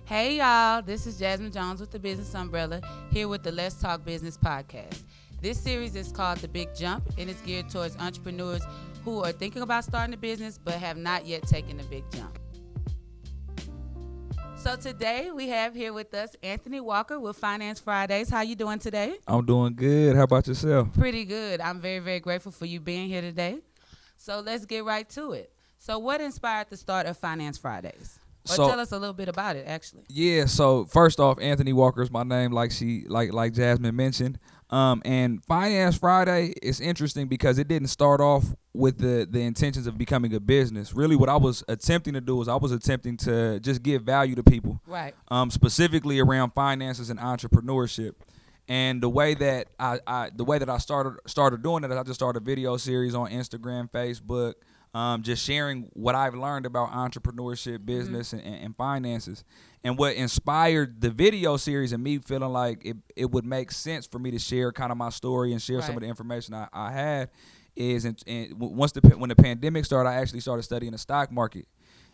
Hey y'all, this is Jasmine Jones with the Business Umbrella here with the Let's Talk Business podcast. This series is called The Big Jump and it's geared towards entrepreneurs who are thinking about starting a business but have not yet taken the big jump. So today we have here with us Anthony Walker with Finance Fridays. How you doing today? I'm doing good. How about yourself? Pretty good. I'm very, very grateful for you being here today. So let's get right to it. So what inspired the start of Finance Fridays? Or tell us a little bit about it, actually. Yeah, so first off, Anthony Walker is my name, like Jasmine mentioned. And Finance Friday is interesting because it didn't start off with the intentions of becoming a business. Really, what I was attempting to do is I was attempting to just give value to people, right? Specifically around finances and entrepreneurship. And the way that I started doing it is I just started a video series on Instagram, Facebook. Just sharing what I've learned about entrepreneurship, business, and finances. And what inspired the video series and me feeling like it would make sense for me to share kind of my story and share some of the information I had is when the pandemic started, I actually started studying the stock market.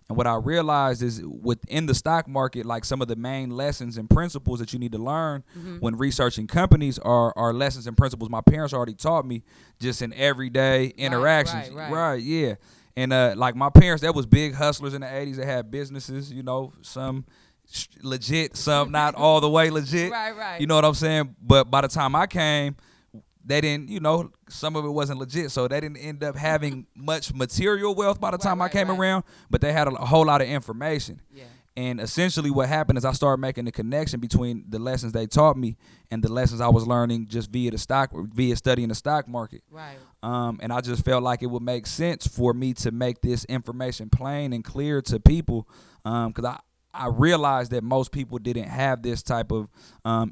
And what I realized is within the stock market, like some of the main lessons and principles that you need to learn when researching companies are lessons and principles my parents already taught me just in everyday interactions. Right, yeah. And like my parents, that was big hustlers in the 80s that had businesses, some legit, some not all the way legit. Right. You know what I'm saying? But by the time I came, they didn't, some of it wasn't legit. So they didn't end up having much material wealth by the time I came around, but they had a whole lot of information. Yeah. And essentially what happened is I started making the connection between the lessons they taught me and the lessons I was learning just via studying the stock market. Right. And I just felt like it would make sense for me to make this information plain and clear to people because I realized that most people didn't have this type of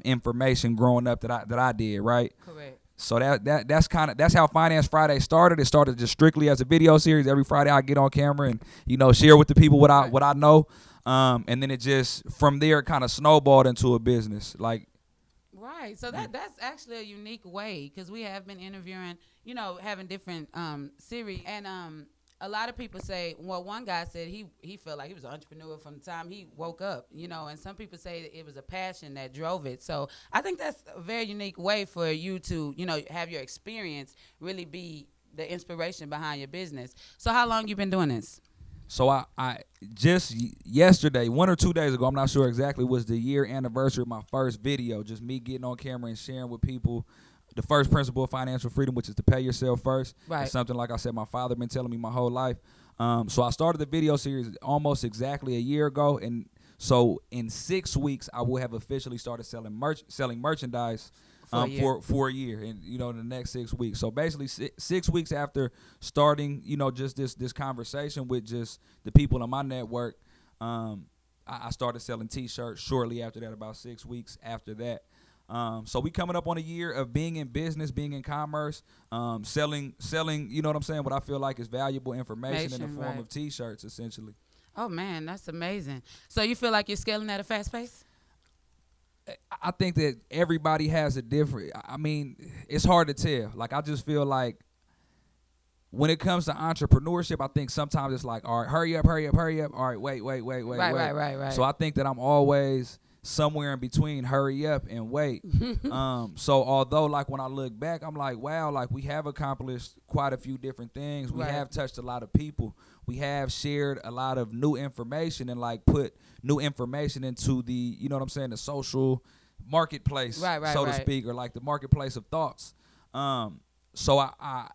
information growing up that I did, right? Correct. So that's how Finance Friday started. It started just strictly as a video series. Every Friday I get on camera and share with the people what I know. And then it just from there kind of snowballed into a business. Right. So that's actually a unique way because we have been interviewing, having different series. And a lot of people say, well, one guy said he felt like he was an entrepreneur from the time he woke up, and some people say that it was a passion that drove it. So I think that's a very unique way for you to, have your experience really be the inspiration behind your business. So how long you been doing this? So I just yesterday, 1 or 2 days ago, I'm not sure exactly, was the year anniversary of my first video, just me getting on camera and sharing with people the first principle of financial freedom, which is to pay yourself first. Right. It's something, like I said, my father been telling me my whole life. So I started the video series almost exactly a year ago. And so in 6 weeks, I will have officially started selling merchandise for a year and, in the next 6 weeks. So basically 6 weeks after starting, just this conversation with just the people in my network, I started selling T-shirts shortly after that, about 6 weeks after that. So we coming up on a year of being in business, being in commerce, selling, what I feel like is valuable information in the form of T-shirts, essentially. Oh, man, that's amazing. So you feel like you're scaling at a fast pace? I think that everybody has a different, it's hard to tell. Like, I just feel like when it comes to entrepreneurship, I think sometimes it's like, all right, hurry up. All right, wait. Right. So I think that I'm always somewhere in between hurry up and wait. So although like when I look back, I'm like, wow, like we have accomplished quite a few different things. We have touched a lot of people. We have shared a lot of new information and like put new information into the, the social marketplace, so to speak, or like the marketplace of thoughts. So I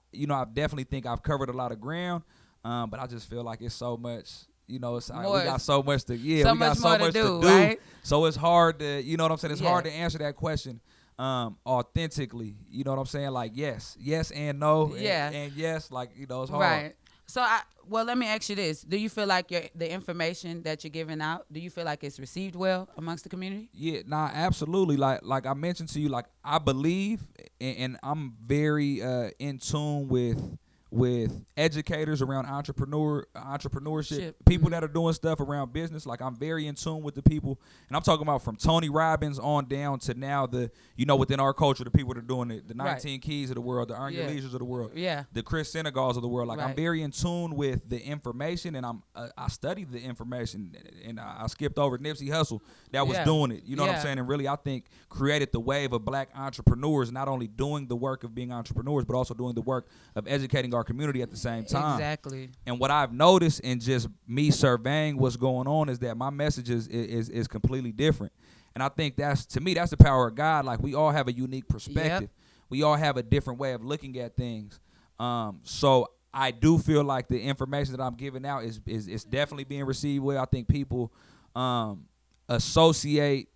definitely think I've covered a lot of ground, but I just feel like it's so much. We got so much to do. Right? So it's hard to, it's hard to answer that question authentically. You know what I'm saying? Like yes and no, and yes, like it's hard. Right. So let me ask you this: do you feel like the information that you're giving out, do you feel like it's received well amongst the community? Yeah, absolutely. Like I mentioned to you, like I believe, and I'm very in tune with with educators around entrepreneurship, Ship. people that are doing stuff around business. Like, I'm very in tune with the people, and I'm talking about from Tony Robbins on down to now within our culture, the people that are doing it, the 19 Keys of the world, the Earn Your Leisures of the world, the Chris Senegals of the world. Like, I'm very in tune with the information, and I studied the information, and I skipped over Nipsey Hussle that was doing it. You know what I'm saying? And really, I think created the wave of black entrepreneurs, not only doing the work of being entrepreneurs, but also doing the work of educating our community at the same time. Exactly. And what I've noticed in just me surveying what's going on is that my message is completely different. And I think that's the power of God. Like, we all have a unique perspective. We all have a different way of looking at things. So I do feel like the information that I'm giving out is definitely being received well. I think people associate.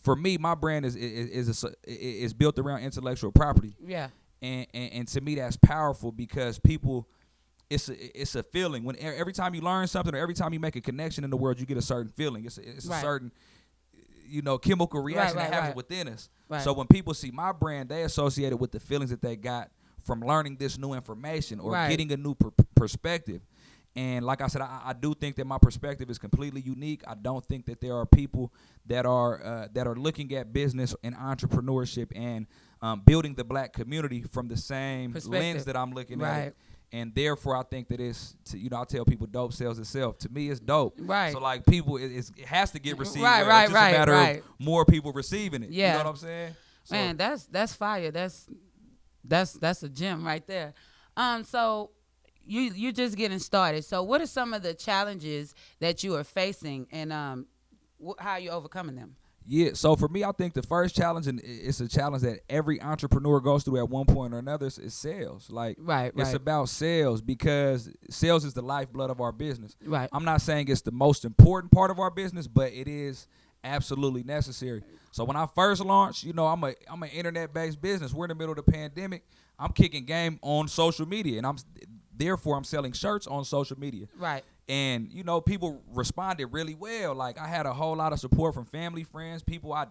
For me, my brand is built around intellectual property. Yeah. And to me, that's powerful because people, it's a feeling. When every time you learn something or every time you make a connection in the world, you get a certain feeling. It's a certain, chemical reaction that happens within us. Right. So when people see my brand, they associate it with the feelings that they got from learning this new information or getting a new perspective. And like I said, I do think that my perspective is completely unique. I don't think that there are people that are looking at business and entrepreneurship and building the black community from the same lens that I'm looking at it. And therefore, I think that I tell people dope sells itself. To me, it's dope. Right. So, like, people, it has to get received. It's just a matter of more people receiving it. Yeah. You know what I'm saying? So, man, that's fire. That's a gem right there. So you're just getting started. So what are some of the challenges that you are facing, and how are you overcoming them? Yeah, so for me, I think the first challenge, and it's a challenge that every entrepreneur goes through at one point or another, is sales. Like, it's about sales, because sales is the lifeblood of our business. Right. I'm not saying it's the most important part of our business, but it is absolutely necessary. So when I first launched, I'm an internet-based business. We're in the middle of the pandemic. I'm kicking game on social media, and therefore I'm selling shirts on social media. Right. And, people responded really well. Like, I had a whole lot of support from family, friends, people I,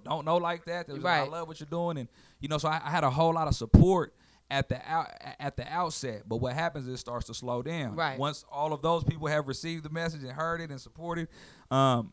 don't know like that. They was like, I love what you're doing. And, so I had a whole lot of support at the outset. But what happens is it starts to slow down. Right. Once all of those people have received the message and heard it and supported. How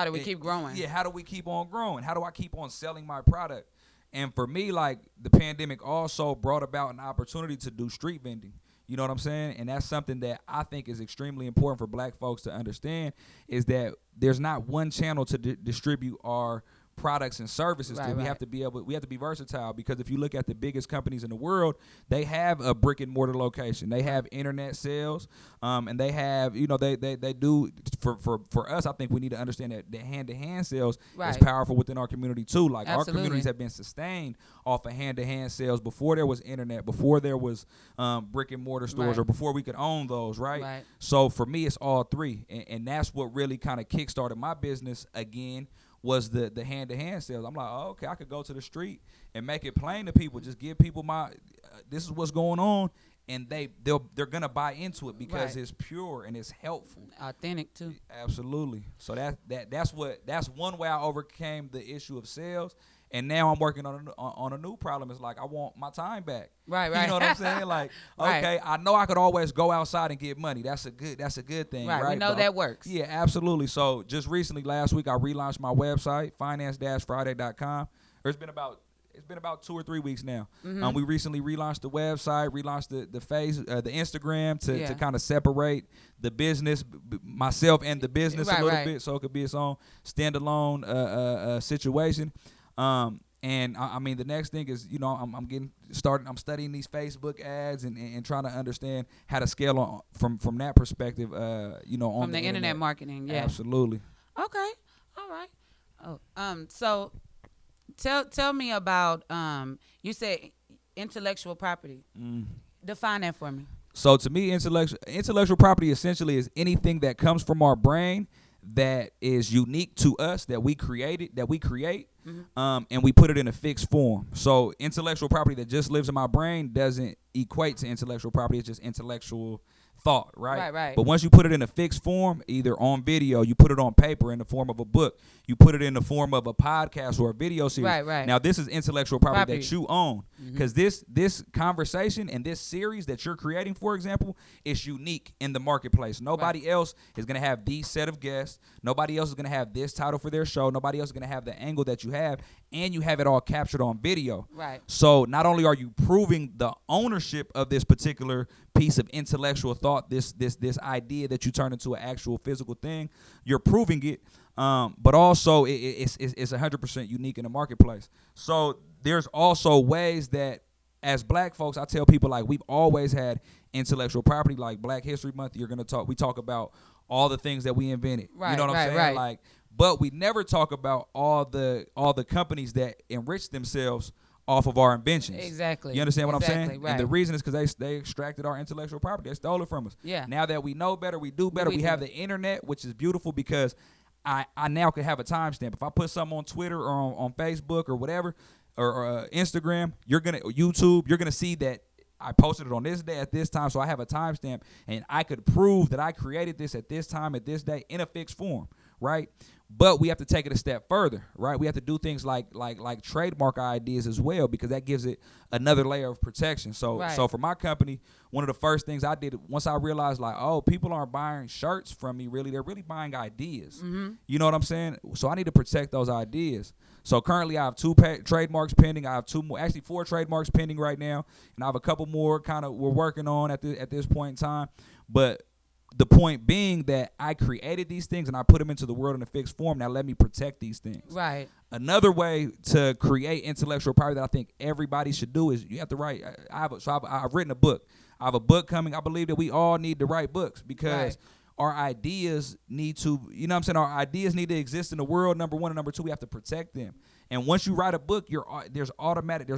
do we keep growing? Yeah, how do we keep on growing? How do I keep on selling my product? And for me, like, the pandemic also brought about an opportunity to do street vending. You know what I'm saying? And that's something that I think is extremely important for black folks to understand, is that there's not one channel to distribute our products and services. We have to be versatile, because if you look at the biggest companies in the world, they have a brick and mortar location. They have internet sales, and they have, they do for us. I think we need to understand that the hand-to-hand sales is powerful within our community too. Like, our communities have been sustained off of hand-to-hand sales before there was internet, before there was brick and mortar stores, or before we could own those. Right. So for me, it's all three, and that's what really kind of kickstarted my business again. Was the hand-to-hand sales. I'm like, oh, okay, I could go to the street and make it plain to people. Just give people my, this is what's going on, and they're gonna buy into it because it's pure and it's helpful, authentic too. Absolutely. So that's one way I overcame the issue of sales. And now I'm working on a new problem. It's like, I want my time back. Right. You know what I'm saying? Like, okay, I know I could always go outside and get money. That's a good thing. Right. We know that works. Yeah, absolutely. So just recently, last week, I relaunched my website, finance-friday.com. It's been about 2 or 3 weeks now. Mm-hmm. We recently relaunched the website, relaunched the Instagram to kind of separate the business, myself and the business a little bit, so it could be its own standalone situation. And I mean, the next thing is, I'm studying these Facebook ads and trying to understand how to scale from that perspective, on from the internet marketing. Yeah, absolutely. Okay. All right. So tell me about, you said intellectual property. Define that for me. So to me, intellectual property essentially is anything that comes from our brain that is unique to us, that we create, and we put it in a fixed form. So intellectual property that just lives in my brain doesn't equate to intellectual property. It's just intellectual thought, right? Right, right. But once you put it in a fixed form, either on video, you put it on paper in the form of a book, you put it in the form of a podcast or a video series. Right, right. Now, this is intellectual property that you own, because this conversation and this series that you're creating, for example, is unique in the marketplace. Nobody else is going to have these set of guests. Nobody else is going to have this title for their show. Nobody else is going to have the angle that you have, and you have it all captured on video. Right. So not only are you proving the ownership of this particular piece of intellectual thought, this idea that you turn into an actual physical thing, you're proving it, but also it's 100% unique in the marketplace. So there's also ways that, as black folks, I tell people, like, we've always had intellectual property. Like Black History Month, we talk about all the things that we invented. Right, you know what I'm saying? right. Like, but we never talk about all the companies that enrich themselves off of our inventions. Exactly. You understand what I'm saying? Right. And the reason is because they extracted our intellectual property. They stole it from us. Yeah. Now that we know better, we do better. We have the internet, which is beautiful, because I now can have a timestamp. If I put something on Twitter or on Facebook or whatever, or Instagram, YouTube, you're gonna see that I posted it on this day at this time, so I have a timestamp, and I could prove that I created this at this time, at this day, in a fixed form, right? But we have to take it a step further, right? We have to do things like trademark ideas as well, because that gives it another layer of protection. So for my company, one of the first things I did, once I realized, like, oh, people aren't buying shirts from me, really, they're really buying ideas. You know what I'm saying? So I need to protect those ideas. So currently I have 2 trademarks pending. I have 4 trademarks pending right now, and I have a couple more we're working on at this point in time. But the point being that I created these things and I put them into the world in a fixed form. Now let me protect these things. Right. Another way to create intellectual property that I think everybody should do is you have to write. I've written a book. I have a book coming. I believe that we all need to write books, because our ideas need to, you know what I'm saying? Our ideas need to exist in the world, number one. And number two, we have to protect them. And once you write a book, there's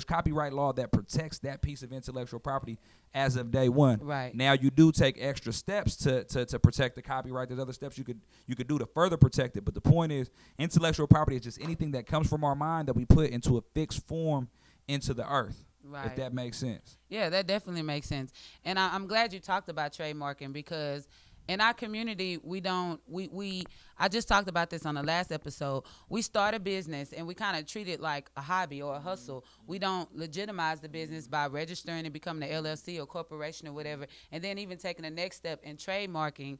copyright law that protects that piece of intellectual property as of day one. Right. Now you do take extra steps to protect the copyright. There's other steps you could do to further protect it. But the point is, intellectual property is just anything that comes from our mind that we put into a fixed form into the earth. Right. If that makes sense. Yeah, that definitely makes sense. And I'm glad you talked about trademarking, because in our community, I just talked about this on the last episode. We start a business and we kind of treat it like a hobby or a hustle. We don't legitimize the business by registering and becoming an LLC or corporation or whatever, and then even taking the next step in trademarking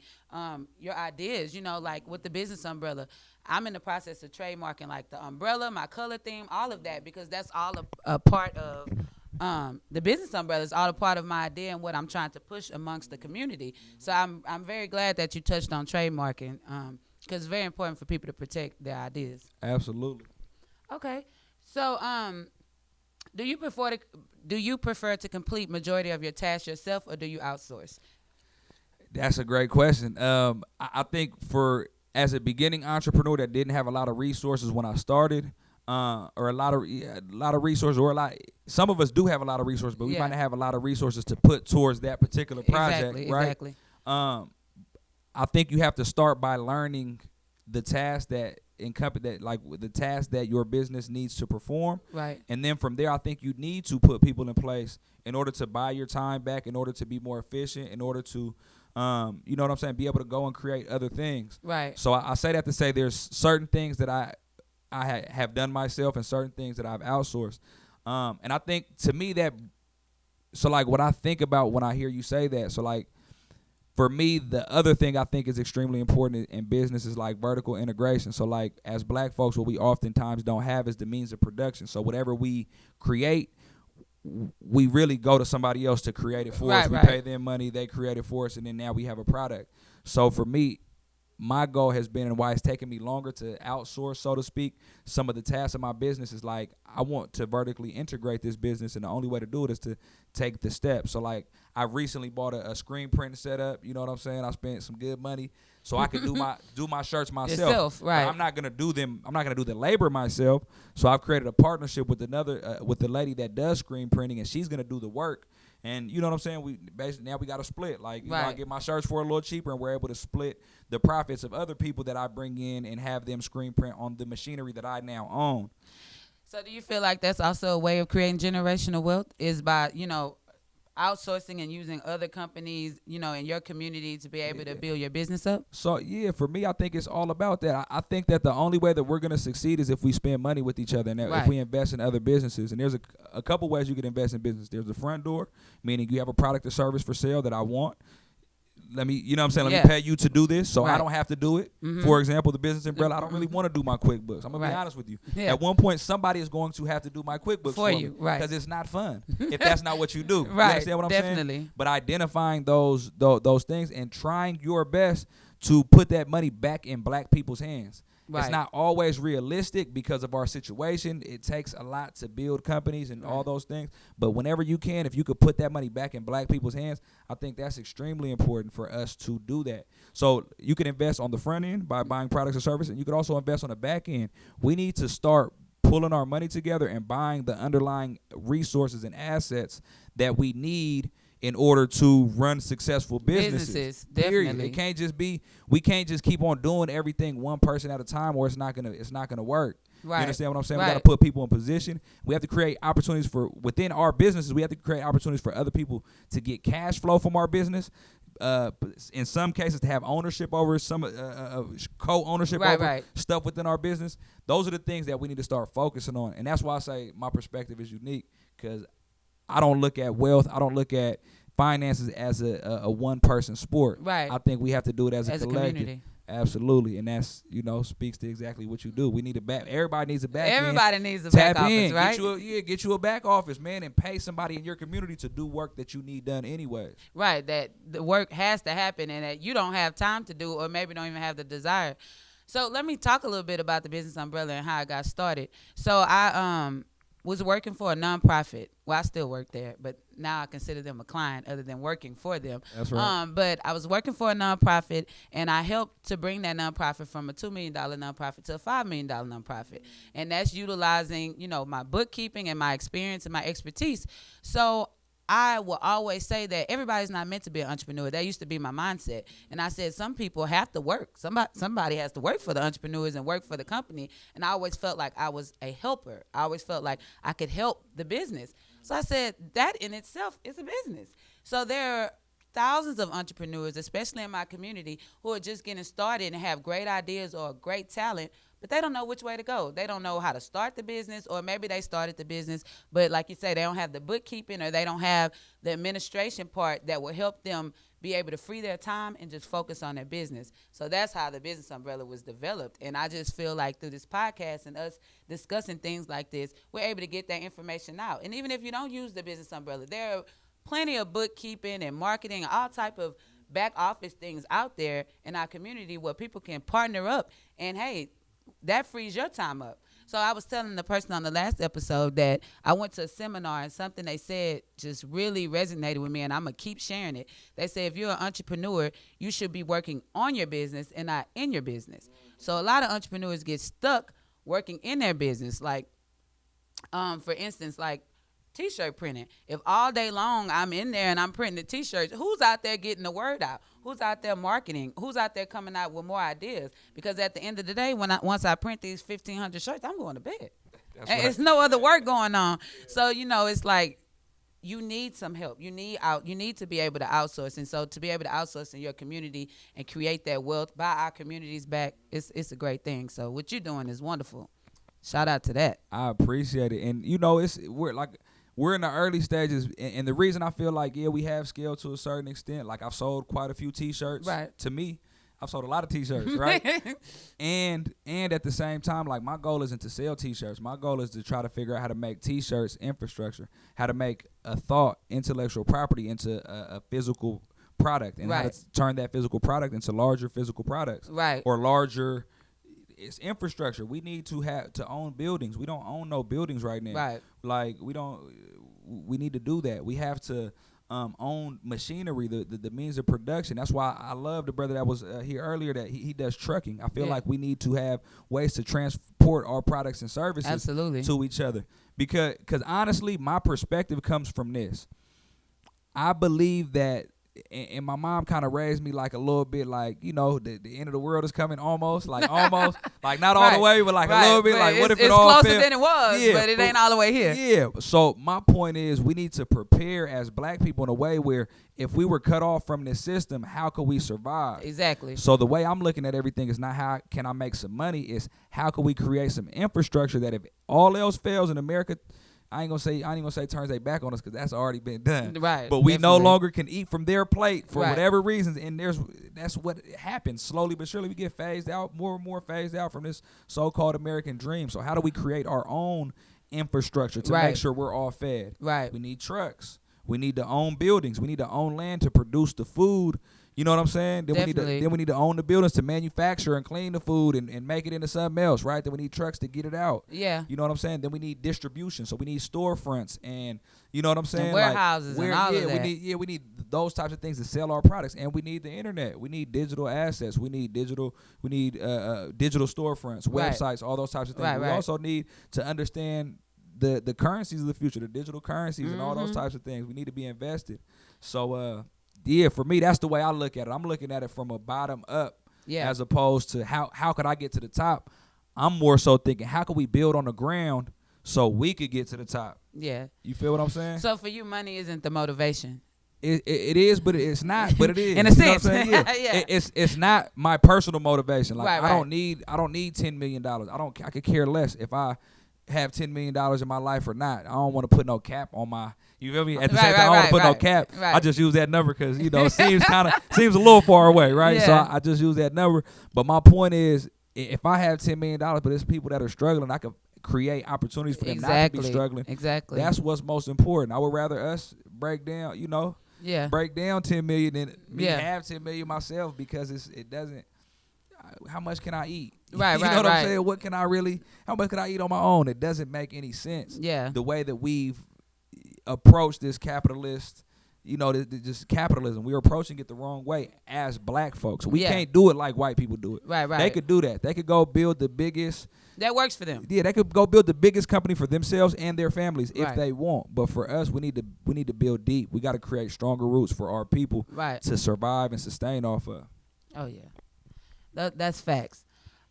your ideas. You know, like with the business umbrella, I'm in the process of trademarking like the umbrella, my color theme, all of that, because that's all a part of the business umbrella is all a part of my idea and what I'm trying to push amongst the community. So I'm very glad that you touched on trademarking, because it's very important for people to protect their ideas. Absolutely. Okay. So do you prefer to complete majority of your tasks yourself, or do you outsource? That's a great question. I think as a beginning entrepreneur that didn't have a lot of resources when I started, or a lot of resources, or some of us do have a lot of resources, but we might not have a lot of resources to put towards that particular project, right? Exactly. I think you have to start by learning the tasks that the tasks that your business needs to perform, right? And then from there, I think you need to put people in place in order to buy your time back, in order to be more efficient, in order to you know what I'm saying, be able to go and create other things, right? So I say that to say there's certain things that I have done myself and certain things that I've outsourced. And I think, to me, so like what I think about when I hear you say that, so like for me, the other thing I think is extremely important in business is like vertical integration. So like as black folks, what we oftentimes don't have is the means of production. So whatever we create, we really go to somebody else to create it for us. We pay them money, they create it for us, and then now we have a product. So for me, my goal has been, and why it's taken me longer to outsource, so to speak, some of the tasks of my business is like, I want to vertically integrate this business, and the only way to do it is to take the steps. So like I recently bought a screen print setup, you know what I'm saying? I spent some good money so I could do my shirts myself. Right. But I'm not gonna do the labor myself. So I've created a partnership with with the lady that does screen printing, and she's gonna do the work. And you know what I'm saying? Now we got to split. Like, you know, I get my shirts for a little cheaper, and we're able to split the profits of other people that I bring in and have them screen print on the machinery that I now own. So do you feel like that's also a way of creating generational wealth, is by, you know, outsourcing and using other companies, you know, in your community to be able to build your business up? So yeah, for me, I think it's all about that. I think that the only way that we're gonna succeed is if we spend money with each other and if we invest in other businesses. And there's a couple ways you can invest in business. There's the front door, meaning you have a product or service for sale that I want. Let me, you know what I'm saying? Let me pay you to do this so I don't have to do it. For example, the business umbrella, I don't really want to do my QuickBooks. I'm going to be honest with you. At one point, somebody is going to have to do my QuickBooks for you. Because it's not fun if that's not what you do. You understand what I'm saying? But identifying those things and trying your best to put that money back in black people's hands. It's not always realistic because of our situation. It takes a lot to build companies and all those things. But whenever you can, if you could put that money back in black people's hands, I think that's extremely important for us to do that. So you can invest on the front end by buying products or services, and you could also invest on the back end. We need to start pulling our money together and buying the underlying resources and assets that we need in order to run successful businesses. Definitely. It can't just be, we can't just keep on doing everything one person at a time, or it's not gonna work. You understand what I'm saying? We gotta put people in position. We have to create opportunities for within our businesses. We have to create opportunities for other people to get cash flow from our business. In some cases, to have ownership over some co-ownership over stuff within our business. Those are the things that we need to start focusing on, and that's why I say my perspective is unique, because I don't look at wealth. I don't look at finances as a one-person sport. I think we have to do it as a collective. Community. Absolutely, and that's, you know, speaks to exactly what you do. We need a back. Everybody needs a back. Everybody needs a back office, right? Get you a back office, man, and pay somebody in your community to do work that you need done anyways. Right, that the work has to happen and that you don't have time to do, or maybe don't even have the desire. So let me talk a little bit about the business umbrella and how I got started. So I was working for a nonprofit. Well, I still work there, but now I consider them a client other than working for them. That's right. But I was working for a nonprofit, and I helped to bring that nonprofit from a $2 million nonprofit to a $5 million nonprofit. And that's utilizing, you know, my bookkeeping and my experience and my expertise. So I will always say that everybody's not meant to be an entrepreneur. That used to be my mindset. And I said, some people have to work. Somebody has to work for the entrepreneurs and work for the company. And I always felt like I was a helper. I always felt like I could help the business. So I said, that in itself is a business. So there are thousands of entrepreneurs, especially in my community, who are just getting started and have great ideas or great talent, but they don't know which way to go. They don't know how to start the business, or maybe they started the business, but like you say, they don't have the bookkeeping, or they don't have the administration part that will help them be able to free their time and just focus on their business. So that's how the business umbrella was developed. And I just feel like through this podcast and us discussing things like this, we're able to get that information out. And even if you don't use the business umbrella, there are plenty of bookkeeping and marketing, all type of back office things out there in our community where people can partner up, and hey, that frees your time up. So I was telling the person on the last episode that I went to a seminar, and something they said just really resonated with me, and I'm going to keep sharing it. They say if you're an entrepreneur, you should be working on your business and not in your business. So a lot of entrepreneurs get stuck working in their business. Like, for instance, like T-shirt printing. If all day long I'm in there and I'm printing the T-shirts, who's out there getting the word out? Who's out there marketing? Who's out there coming out with more ideas? Because at the end of the day, once I print these 1,500 shirts, I'm going to bed. And it's no other work going on. So, you know, it's like you need some help. You need to be able to outsource. And so to be able to outsource in your community and create that wealth, buy our communities back, it's a great thing. So what you're doing is wonderful. Shout out to that. I appreciate it. And, you know, we're in the early stages, and the reason I feel like, we have scale to a certain extent, like I've sold quite a few T-shirts. Right. To me, I've sold a lot of T-shirts, right? and at the same time, like, my goal isn't to sell T-shirts. My goal is to try to figure out how to make T-shirts infrastructure, how to make a thought, intellectual property into a physical product, and how to turn that physical product into larger physical products. Right. Or larger. It's infrastructure. We need to own buildings. We don't own no buildings right now. Right. Like, we need to do that. We have to own machinery, the means of production. That's why I love the brother that was here earlier, that he does trucking. I feel like we need to have ways to transport our products and services to each other. Because honestly, my perspective comes from this. I believe that and my mom kind of raised me like a little bit like, you know, the end of the world is coming almost like like not all the way, but like a little bit, but like what if it all it's closer fell? than it was, Yeah, but it ain't all the way here. Yeah. So my point is we need to prepare as black people in a way where if we were cut off from this system, how could we survive? Exactly. So the way I'm looking at everything is not how can I make some money, is how can we create some infrastructure that if all else fails in America, I ain't gonna say turns their back on us, because that's already been done. Right. But we no definitely. longer can eat from their plate for Right. whatever reasons, and that's what happens slowly but surely. We get phased out, more and more phased out from this so-called American dream. So how do we create our own infrastructure to Right. make sure we're all fed? Right. We need trucks. We need to own buildings. We need to own land to produce the food. You know what I'm saying? Then Definitely. we need to own the buildings to manufacture and clean the food and make it into something else, right? Then we need trucks to get it out. Yeah. You know what I'm saying? Then we need distribution. So we need storefronts and you know what I'm saying? And warehouses and all of that. We need those types of things to sell our products, and we need the internet. We need digital assets. We need digital storefronts, Right. websites, all those types of things. Right, we right. also need to understand the currencies of the future, the digital currencies and all those types of things. We need to be invested. So yeah, for me, that's the way I look at it. I'm looking at it from a bottom up, Yeah. as opposed to how could I get to the top. I'm more so thinking, how can we build on the ground so we could get to the top? Yeah. You feel what I'm saying? So for you, money isn't the motivation. It is, but it's not. But it is. In a You know what I'm sense. saying? Yeah. Yeah. It's not my personal motivation. Like Right, I don't need $10 million. I could care less if I have $10 million in my life or not. I don't want to put no cap on my. You feel me? At the same time, I don't want to put no cap. Right. I just use that number because it seems a little far away, right? So Yeah. I just use that number. But my point is, if I have $10 million, but there's people that are struggling, I could create opportunities for them not to be struggling. Exactly. That's what's most important. I would rather us break down, yeah. break down 10 million than me Yeah. have 10 million myself, because it doesn't. How much can I eat? Right, you know right, what right. I'm saying? How much can I eat on my own? It doesn't make any sense. Yeah. The way that we've approached this capitalist, just capitalism, we're approaching it the wrong way as black folks. We Yeah. can't do it like white people do it. Right. Right. They could do that. They could go build the biggest. That works for them. Yeah, they could go build the biggest company for themselves and their families if Right. they want. But for us, we need to build deep. We got to create stronger roots for our people Right. to survive and sustain off of. Oh yeah. That's facts.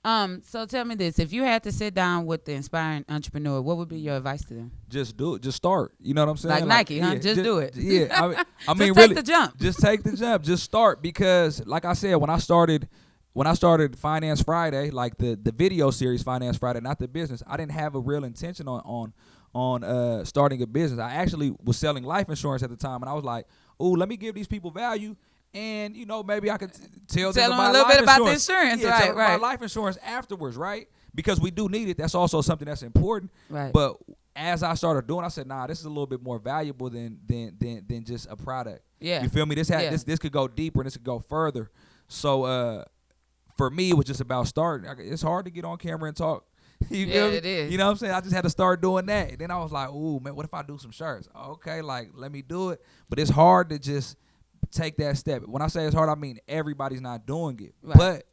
So tell me this: if you had to sit down with the inspiring entrepreneur, what would be your advice to them? Just do it. Just start. You know what I'm saying? Like Nike, huh? Just do it. Yeah. I mean, Just really, take the jump. Just take the jump. Just start, because, like I said, when I started Finance Friday, like the video series Finance Friday, not the business, I didn't have a real intention on starting a business. I actually was selling life insurance at the time, and I was like, "Ooh, let me give these people value." And maybe I could tell them a little bit about the insurance, yeah, right? tell them Right. about life insurance afterwards, right? Because we do need it. That's also something that's important. Right. But as I started doing, I said, "Nah, this is a little bit more valuable than just a product." Yeah. You feel me? This could go deeper and this could go further. So for me, it was just about starting. It's hard to get on camera and talk. You feel me? it is. You know what I'm saying? I just had to start doing that. And then I was like, "Ooh, man, what if I do some shirts?" Okay, like let me do it. But it's hard to just take that step. When I say it's hard, I mean everybody's not doing it. Right. But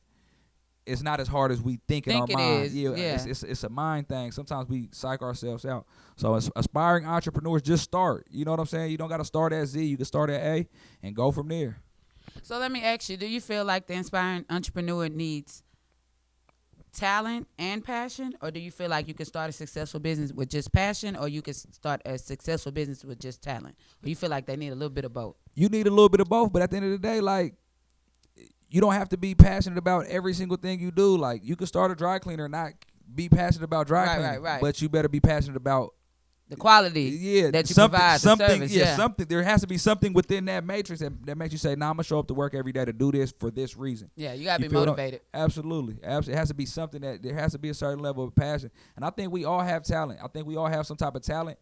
it's not as hard as we think in our it mind. is. Yeah. It's a mind thing. Sometimes we psych ourselves out. So as aspiring entrepreneurs, just start. You know what I'm saying? You don't got to start at Z. You can start at A and go from there. So let me ask you: do you feel like the inspiring entrepreneur needs talent and passion, or do you feel like you can start a successful business with just passion, or you can start a successful business with just talent? Or you feel like they need a little bit of both? You need a little bit of both, but at the end of the day, like, you don't have to be passionate about every single thing you do. Like, you can start a dry cleaner and not be passionate about dry cleaning, right. but you better be passionate about The quality that you provide, the service. Yeah. Something. There has to be something within that matrix that makes you say, "Nah, I'm gonna show up to work every day to do this for this reason." Yeah, you gotta be feel what I'm- motivated. Absolutely. It has to be something there has to be a certain level of passion. And I think we all have talent. I think we all have some type of talent.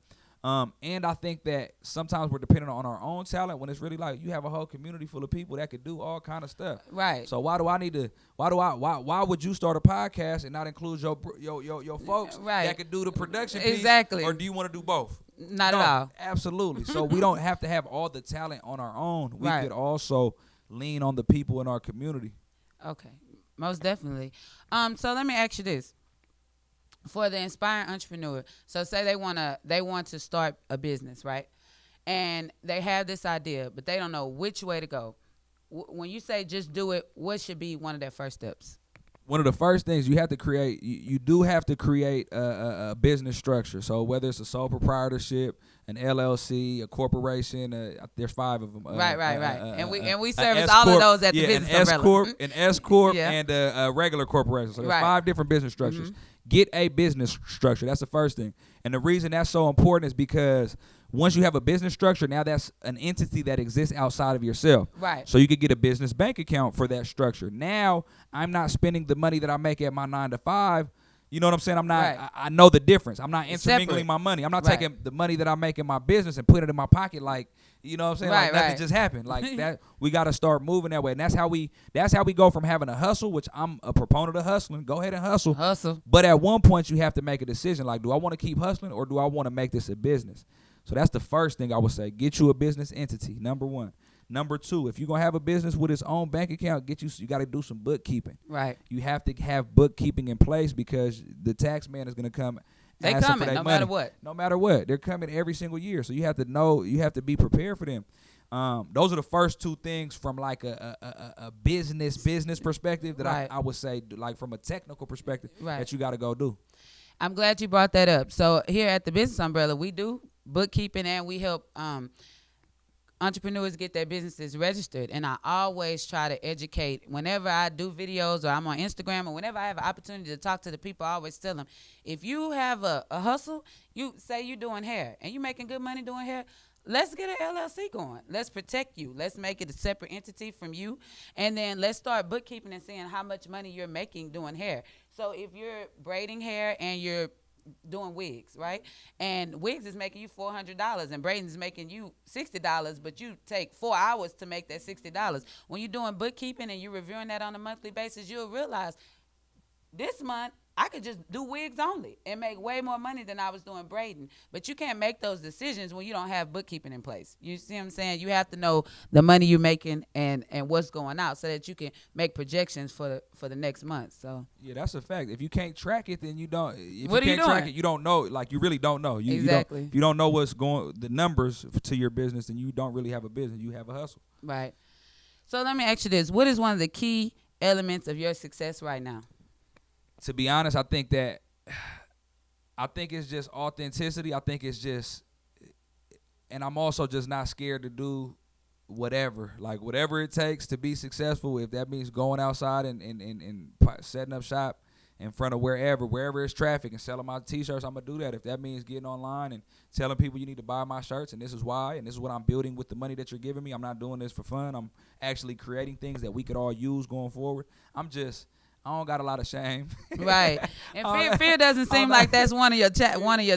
And I think that sometimes we're dependent on our own talent when it's really like you have a whole community full of people that could do all kind of stuff. Right. So why would you start a podcast and not include your folks Right. that could do the production piece? Exactly. Or do you want to do both? Not No, at all. Absolutely. So we don't have to have all the talent on our own. We Right. could also lean on the people in our community. Okay, most definitely. So let me ask you this: for the inspiring entrepreneur, so say they want to start a business, right? and they have this idea, but they don't know which way to go. When you say just do it, what should be one of their first steps? One of the first things you have to create, you do have to create a business structure. So whether it's a sole proprietorship, an LLC, a corporation, there's 5 of them. Right. And we service all of those at the business umbrella. An S corp, and a regular corporation. So there's 5 different business structures. Get a business structure. That's the first thing. And the reason that's so important is because once you have a business structure, now that's an entity that exists outside of yourself. Right. So you could get a business bank account for that structure. Now I'm not spending the money that I make at my 9 to 5. You know what I'm saying? I'm not. Right. I know the difference. I'm not intermingling Separate. my money. I'm not taking the money that I make in my business and put it in my pocket like, you know what I'm saying? Like nothing just happened. Like that. We got to start moving that way. And that's how we go from having a hustle, which I'm a proponent of hustling. Go ahead and hustle. But at one point you have to make a decision. Like, do I want to keep hustling or do I want to make this a business? So that's the first thing I would say. Get you a business entity, number 1. Number 2, if you're going to have a business with its own bank account, you got to do some bookkeeping. Right. You have to have bookkeeping in place because the tax man is going to come. They coming no matter what. No matter what. They're coming every single year. So you have to know, you have to be prepared for them. Those are the first 2 things from like a business perspective that I would say, like from a technical perspective, that you got to go do. I'm glad you brought that up. So here at the Business Umbrella, we do bookkeeping and we help entrepreneurs get their businesses registered. And I always try to educate whenever I do videos or I'm on Instagram or whenever I have an opportunity to talk to the people. I always tell them, if you have a hustle, you say you're doing hair and you're making good money doing hair, let's get an LLC going. Let's protect you. Let's make it a separate entity from you. And then let's start bookkeeping and seeing how much money you're making doing hair. So if you're braiding hair and you're doing wigs, right? And wigs is making you $400 and braiding is making you $60, but you take 4 hours to make that $60. When you're doing bookkeeping and you're reviewing that on a monthly basis, you'll realize this month I could just do wigs only and make way more money than I was doing braiding. But you can't make those decisions when you don't have bookkeeping in place. You see what I'm saying? You have to know the money you're making and what's going out so that you can make projections for the next month. So yeah, that's a fact. If you can't track it, then you don't. If what you are can't you doing? track it, you don't know. Like you really don't know. Exactly. If you don't know what's going, the numbers to your business, then you don't really have a business. You have a hustle. Right. So let me ask you this: what is one of the key elements of your success right now? To be honest, I think it's just authenticity. I think it's just, and I'm also just not scared to do whatever it takes to be successful. If that means going outside and setting up shop in front of wherever it's traffic and selling my T-shirts, I'm gonna do that. If that means getting online and telling people you need to buy my shirts and this is why and this is what I'm building with the money that you're giving me, I'm not doing this for fun. I'm actually creating things that we could all use going forward. I don't got a lot of shame. Right. And fear doesn't seem like that's one of your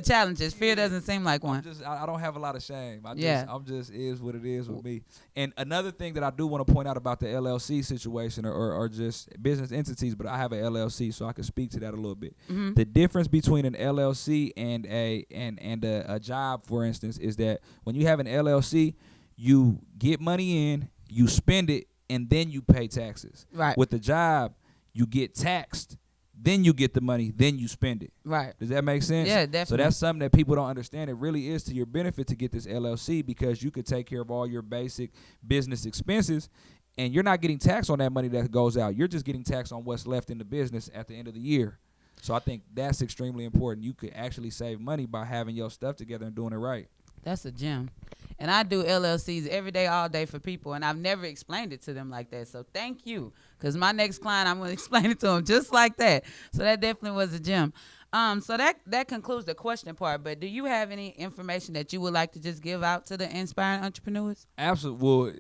challenges. Fear doesn't seem like one. I don't have a lot of shame. I'm just is what it is with me. And another thing that I do want to point out about the LLC situation or just business entities, but I have an LLC, so I can speak to that a little bit. Mm-hmm. The difference between an LLC and a job, for instance, is that when you have an LLC, you get money in, you spend it, and then you pay taxes. Right. With the job, you get taxed, then you get the money, then you spend it. Right. Does that make sense? Yeah, definitely. So that's something that people don't understand. It really is to your benefit to get this LLC because you could take care of all your basic business expenses, and you're not getting taxed on that money that goes out. You're just getting taxed on what's left in the business at the end of the year. So I think that's extremely important. You could actually save money by having your stuff together and doing it right. That's a gem. And I do LLCs every day, all day for people, and I've never explained it to them like that. So thank you, because my next client, I'm going to explain it to them just like that. So that definitely was a gem. So that concludes the question part. But do you have any information that you would like to just give out to the inspiring entrepreneurs? Absolutely. Well,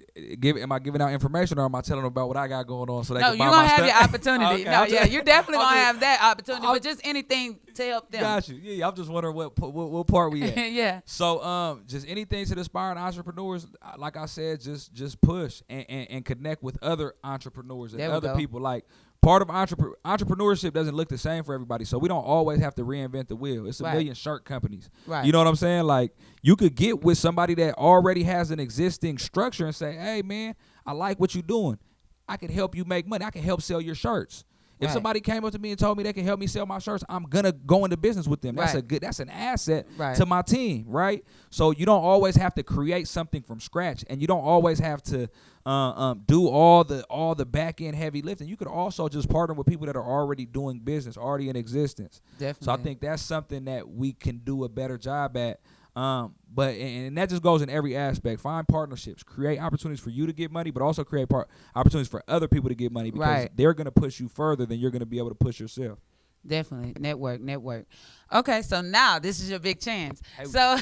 am I giving out information or am I telling them about what I got going on so they can buy my stuff? No, you're going to have your opportunity. Okay, yeah, you're definitely going to have that opportunity, but just anything to help them. Got you. Yeah, I'm just wondering what part we at. Yeah. So just anything to the aspiring entrepreneurs, like I said, just push and connect with other entrepreneurs and other people. Like, part of entrepreneurship doesn't look the same for everybody, so we don't always have to reinvent the wheel. It's a million shirt companies. Right. You know what I'm saying? Like, you could get with somebody that already has an existing structure and say, hey, man, I like what you're doing. I can help you make money. I can help sell your shirts. If somebody came up to me and told me they can help me sell my shirts, I'm gonna go into business with them. That's an asset to my team, right? So you don't always have to create something from scratch, and you don't always have to do all the back end heavy lifting. You could also just partner with people that are already doing business, already in existence. Definitely. So I think that's something that we can do a better job at. But that just goes in every aspect. Find partnerships, create opportunities for you to get money, but also create opportunities for other people to get money, because they're going to push you further than you're going to be able to push yourself. Definitely. Network. Okay, so now this is your big chance. So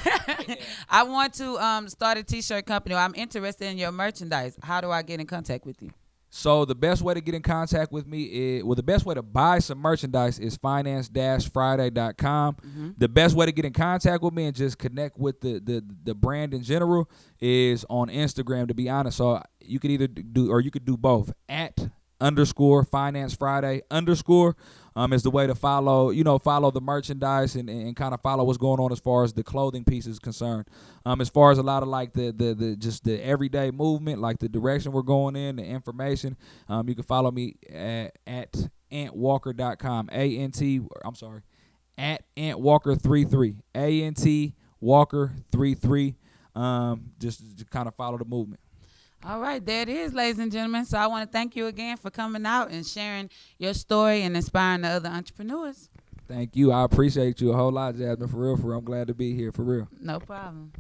I want to start a t-shirt company, or I'm interested in your merchandise. How do I get in contact with you? So the best way to get in contact with me the best way to buy some merchandise is finance-friday.com. Mm-hmm. The best way to get in contact with me and just connect with the brand in general is on Instagram, to be honest. So you could either do both. @_finance-friday_ is the way to follow the merchandise and kind of follow what's going on as far as the clothing piece is concerned. As far as a lot of like the just the everyday movement, like the direction we're going in, the information, you can follow me at antwalker.com. @antwalker33 antwalker33. Just to kind of follow the movement. All right, there it is, ladies and gentlemen. So I want to thank you again for coming out and sharing your story and inspiring the other entrepreneurs. Thank you. I appreciate you a whole lot, Jasmine. For real. I'm glad to be here. For real. No problem.